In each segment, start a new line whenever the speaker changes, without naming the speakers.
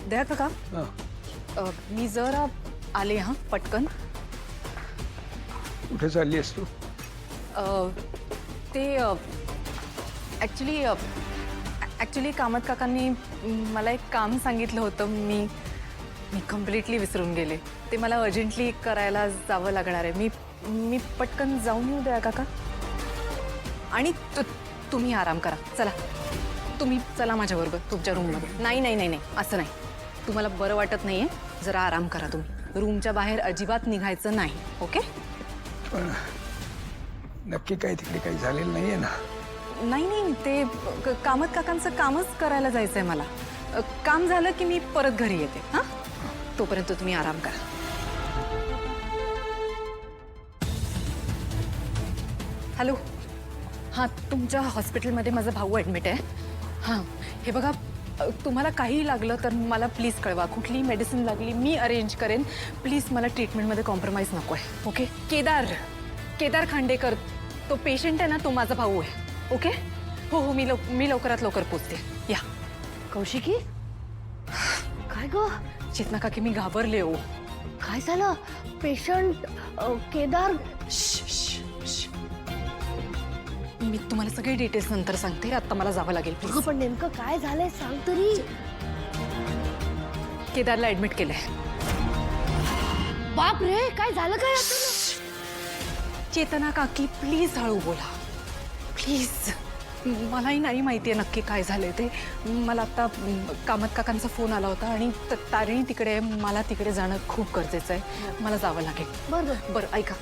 दया काका मी जरा आले हां पटकन.
कुठे चालली आहेस तू?
ते ॲक्च्युली कामत काकांनी मला एक काम सांगितलं होतं. मी कम्प्लिटली विसरून गेले. ते मला अर्जंटली करायला जावं लागणार आहे. मी पटकन जाऊन येऊ द्या काका. आणि तुम्ही आराम करा. चला तुम्ही चला माझ्याबरोबर तुमच्या रूममध्ये. नाही नाही नाही नाही असं नाही. तुम्हाला बरं वाटत नाही आहे, जरा आराम करा तुम्ही. रूमच्या बाहेर अजिबात निघायचं नाही. ओके?
पण नक्की काही तिकडे काही झालेलं नाही आहे ना?
नाही नाही ते कामत काकांचं कामच करायला जायचं आहे मला. काम झालं की मी परत घरी येते. हां तोपर्यंत तुम्ही आराम करा. हॅलो हां तुमच्या हॉस्पिटलमध्ये माझा भाऊ ॲडमिट आहे. हां हे बघा तुम्हाला काही लागलं तर मला प्लीज कळवा. कुठलीही मेडिसिन लागली मी अरेंज करेन. प्लीज मला ट्रीटमेंटमध्ये कॉम्प्रोमाइज नको आहे. ओके? केदार खांडेकर तो पेशंट आहे ना, तो माझा भाऊ आहे. ओके? हो हो मी लवकरात लवकर पोचते. या.
कौशिकी काय ग?
चेतना काकी मी घाबरले हो.
काय झालं? पेशंट केदार.
मी तुम्हाला सगळे डिटेल्स नंतर सांगते. आता मला जावं लागेल
अगं पण नेमकं काय झालंय सांग तरी.
केदारला ऍडमिट केलंय.
बाप रे काय झालं काय?
चेतना काकी प्लीज हळू बोला प्लीज. मलाही नाही माहिती आहे नक्की काय झालंय ते. मला आता कामत काकांचा फोन आला होता आणि तारिणी तिकडे, मला तिकडे जाणं खूप गरजेचं आहे. मला जावं लागेल.
बरं
बरं ऐका,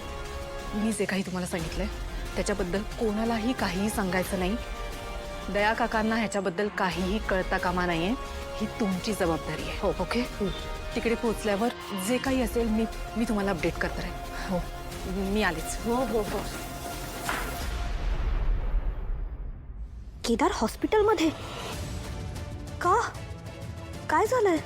मी जे काही तुम्हाला सांगितलंय त्याच्याबद्दल कोणालाही काहीही सांगायचं नाही. दया काकांना ह्याच्याबद्दल काहीही कळता कामा नाहीये. ही तुमची जबाबदारी आहे. हो ओके? तिकडे पोहोचल्यावर जे काही असेल मी तुम्हाला अपडेट करते राहील. हो मी आलेच.
हो हो हो. केदार हॉस्पिटलमध्ये का? काय झालंय?